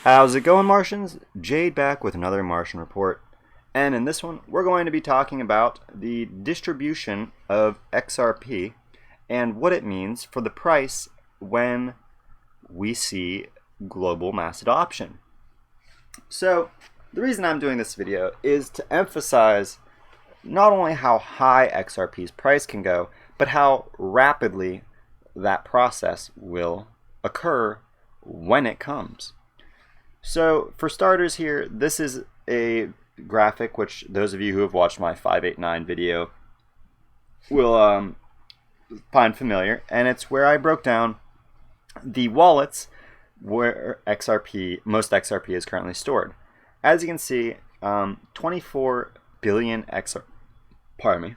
How's it going, Martians? Jade back with another Martian report. And in this one, we're going to be talking about the distribution of XRP and what it means for the price when we see global mass adoption. So, the reason I'm doing this video is to emphasize not only how high XRP's price can go, but how rapidly that process will occur when it comes. So for starters here, this is a graphic which those of you who have watched my 589 video will find familiar, and it's where I broke down the wallets where most XRP is currently stored. As you can see, 24 billion pardon me,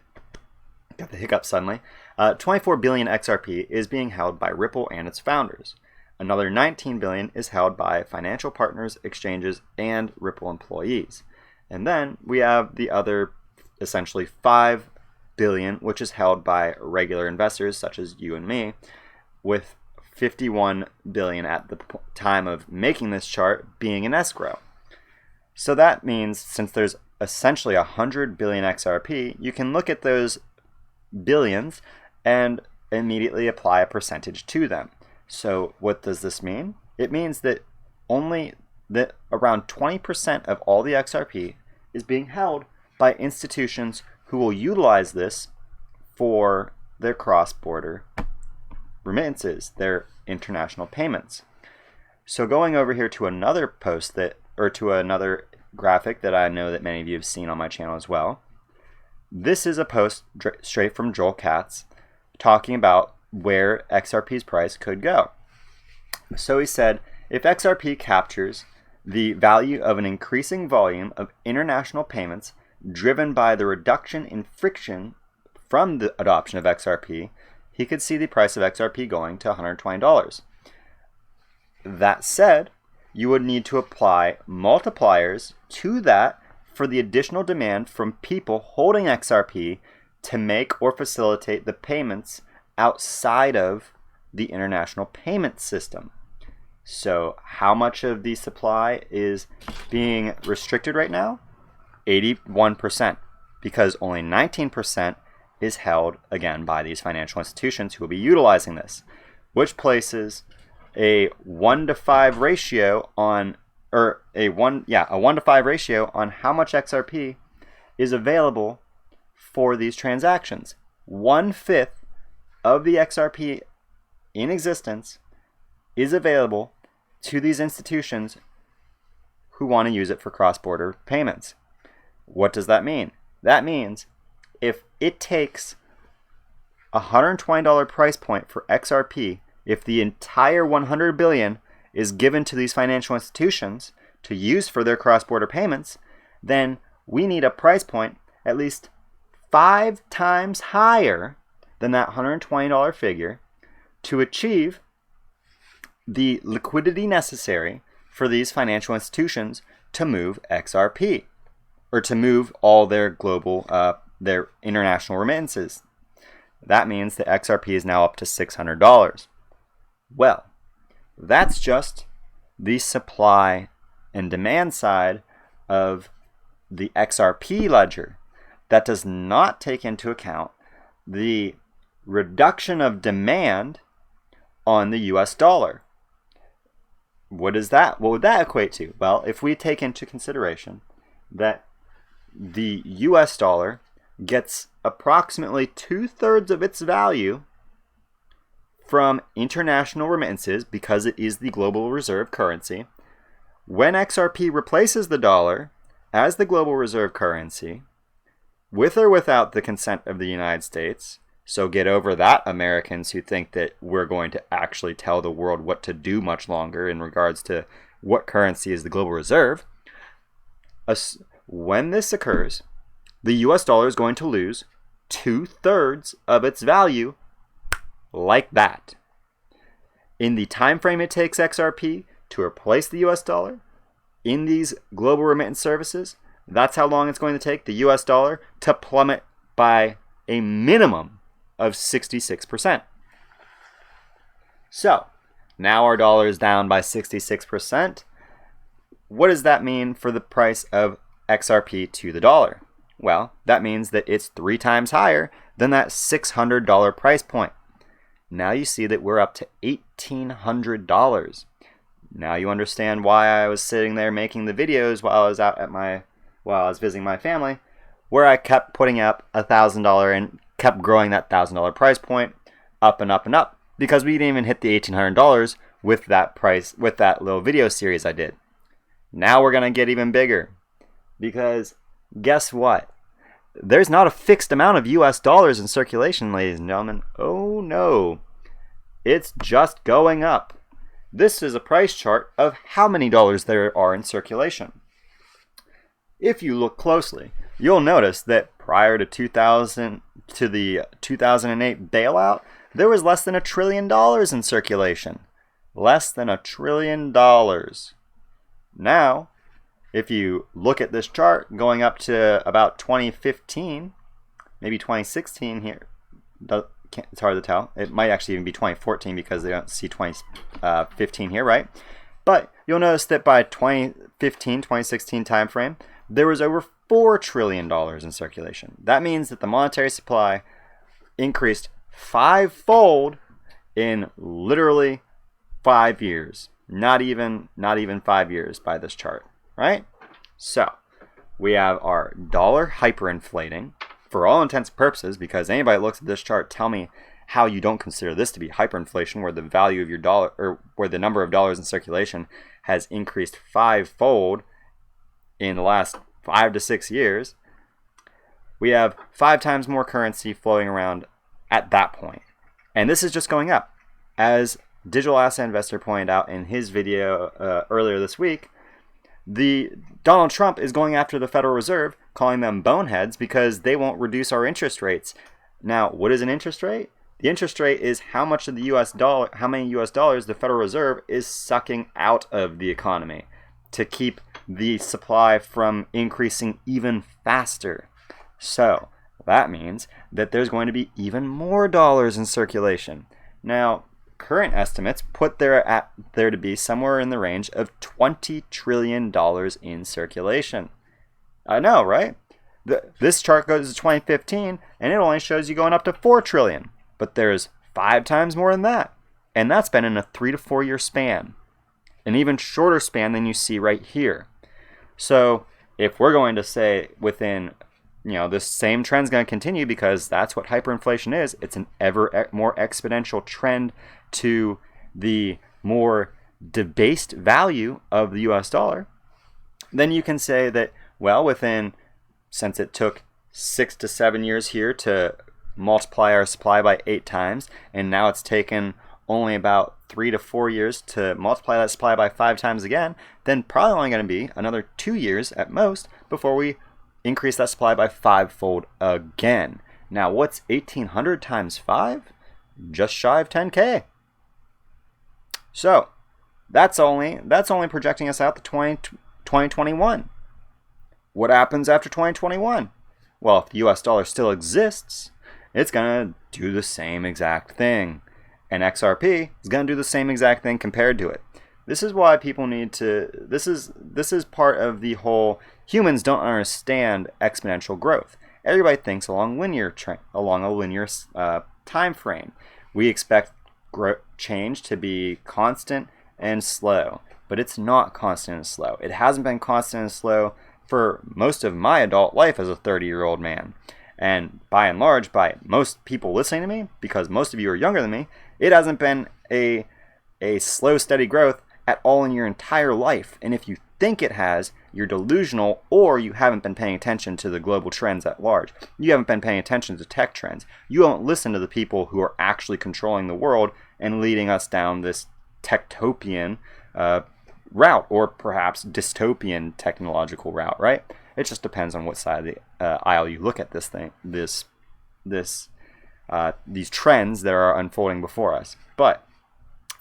got the hiccup suddenly. 24 billion XRP is being held by Ripple and its founders. Another 19 billion is held by financial partners, exchanges, and Ripple employees. And then we have the other essentially 5 billion, which is held by regular investors such as you and me, with 51 billion at the time of making this chart being in escrow. So that means since there's essentially 100 billion XRP, you can look at those billions and immediately apply a percentage to them. So what does this mean? It means that around 20% of all the XRP is being held by institutions who will utilize this for their cross-border remittances, their international payments. So going over here to another to another graphic that I know that many of you have seen on my channel as well. This is a post straight from Joel Katz talking about where XRP's price could go. So he said, if XRP captures the value of an increasing volume of international payments driven by the reduction in friction from the adoption of XRP, he could see the price of XRP going to $120. That said, you would need to apply multipliers to that for the additional demand from people holding XRP to make or facilitate the payments outside of the international payment system. So how much of the supply is being restricted right now? 81%, because only 19% is held again by these financial institutions who will be utilizing this, which places a 1-to-5 ratio on a 1-to-5 ratio on how much XRP is available for these transactions. 1/5 of the XRP in existence is available to these institutions who want to use it for cross-border payments. What does that mean? That means if it takes a $120 price point for XRP, if the entire 100 billion is given to these financial institutions to use for their cross-border payments, then we need a price point at least 5 times higher than that $120 figure to achieve the liquidity necessary for these financial institutions to move XRP, or to move all their global, their international remittances. That means that XRP is now up to $600. Well, that's just the supply and demand side of the XRP ledger. That does not take into account the reduction of demand on the US dollar. What would that equate to? Well, if we take into consideration that the US dollar gets approximately 2/3 of its value from international remittances because it is the global reserve currency, when XRP replaces the dollar as the global reserve currency, with or without the consent of the United States, so get over that, Americans who think that we're going to actually tell the world what to do much longer in regards to what currency is the global reserve. When this occurs, the US dollar is going to lose 2/3 of its value like that. In the time frame it takes XRP to replace the US dollar in these global remittance services, that's how long it's going to take the US dollar to plummet by a minimum of 66%. So now our dollar is down by 66%. what does that mean for the price of XRP to the dollar? Well, that means that it's 3 times higher than that $600 price point. Now you see that we're up to $1,800. Now you understand why I was sitting there making the videos while I was visiting my family, where I kept putting up $1,000 and kept growing that $1,000 price point up and up and up, because we didn't even hit the $1,800 with that little video series I did. Now we're gonna get even bigger, because guess what? There's not a fixed amount of US dollars in circulation, ladies and gentlemen. Oh no, it's just going up. This is a price chart of how many dollars there are in circulation. If you look closely, you'll notice that prior to the 2008 bailout, there was less than $1 trillion in circulation. Less than $1 trillion. Now, if you look at this chart going up to about 2015, maybe 2016 here, it's hard to tell. It might actually even be 2014 because they don't see 2015 here, right? But you'll notice that by 2015, 2016 timeframe, there was over $4 trillion in circulation. That means that the monetary supply increased 5-fold in literally 5 years. Not even 5 years by this chart, right? So we have our dollar hyperinflating for all intents and purposes, because anybody that looks at this chart, tell me how you don't consider this to be hyperinflation, where the value of your dollar, or where the number of dollars in circulation has increased 5-fold in the last 5 to 6 years. We have 5 times more currency flowing around at that point. And this is just going up. As Digital Asset Investor pointed out in his video earlier this week, Donald Trump is going after the Federal Reserve, calling them boneheads because they won't reduce our interest rates. Now, what is an interest rate? The interest rate is how much of the how many US dollars the Federal Reserve is sucking out of the economy to keep the supply from increasing even faster. So that means that there's going to be even more dollars in circulation. Now, current estimates put there to be somewhere in the range of $20 trillion in circulation. I know, right? This chart goes to 2015, and it only shows you going up to $4 trillion. But there's 5 times more than that. And that's been in a 3 to 4 year span. An even shorter span than you see right here. So if we're going to say within, this same trend's going to continue, because that's what hyperinflation is. It's an ever more exponential trend to the more debased value of the US dollar. Then you can say that, well, since it took 6 to 7 years here to multiply our supply by 8 times, and now it's taken only about 3 to 4 years to multiply that supply by 5 times again, then probably only going to be another 2 years at most before we increase that supply by 5-fold again. Now, what's 1,800 times 5? Just shy of 10K. So that's only projecting us out to 2021. What happens after 2021? Well, if the US dollar still exists, it's going to do the same exact thing. And XRP is going to do the same exact thing compared to it. This is why people need to, this is part of the whole, humans don't understand exponential growth. Everybody thinks along a linear time frame. We expect change to be constant and slow, but it's not constant and slow. It hasn't been constant and slow for most of my adult life as a 30-year-old man. And by and large, by most people listening to me, because most of you are younger than me, it hasn't been a slow, steady growth at all in your entire life. And if you think it has, you're delusional, or you haven't been paying attention to the global trends at large. You haven't been paying attention to tech trends. You don't listen to the people who are actually controlling the world and leading us down this techtopian route, or perhaps dystopian technological route, right? It just depends on what side of the aisle you look at this thing, these trends that are unfolding before us. But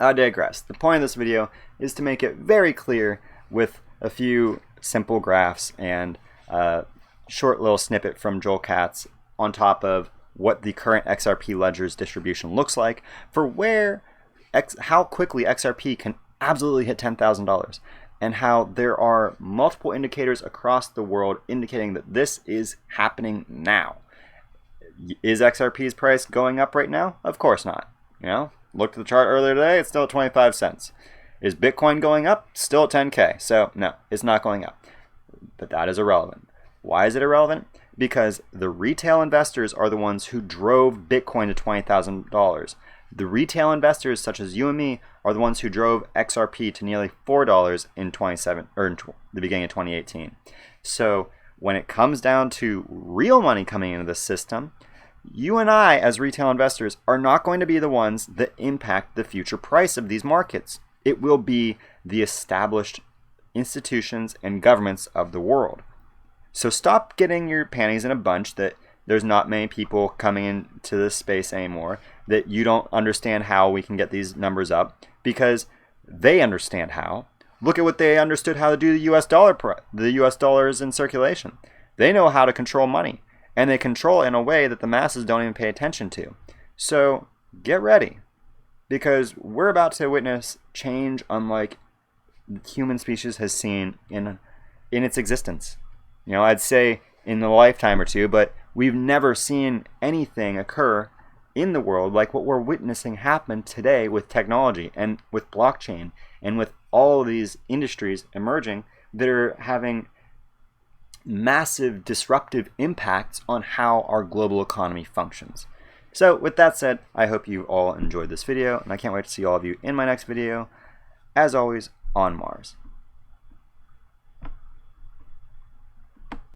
I digress. The point of this video is to make it very clear with a few simple graphs and a short little snippet from Joel Katz on top of what the current XRP ledger's distribution looks like for how quickly XRP can absolutely hit $10,000. and how there are multiple indicators across the world indicating that this is happening now. Is XRP's price going up right now? Of course not. Looked at the chart earlier today, it's still at 25 cents. Is Bitcoin going up? Still at 10K. So no, it's not going up. But that is irrelevant. Why is it irrelevant? Because the retail investors are the ones who drove Bitcoin to $20,000. The retail investors, such as you and me, are the ones who drove XRP to nearly $4 in the beginning of 2018. So when it comes down to real money coming into the system, you and I, as retail investors, are not going to be the ones that impact the future price of these markets. It will be the established institutions and governments of the world. So stop getting your panties in a bunch that there's not many people coming into this space anymore, that you don't understand how we can get these numbers up, because they understand how. Look at what they understood how to do the US dollar. The US dollar is in circulation. They know how to control money, and they control it in a way that the masses don't even pay attention to. So get ready, because we're about to witness change unlike the human species has seen in its existence. I'd say in a lifetime or two, but we've never seen anything occur in the world like what we're witnessing happen today with technology and with blockchain and with all of these industries emerging that are having massive disruptive impacts on how our global economy functions. So with that said, I hope you all enjoyed this video, and I can't wait to see all of you in my next video, as always, on Mars.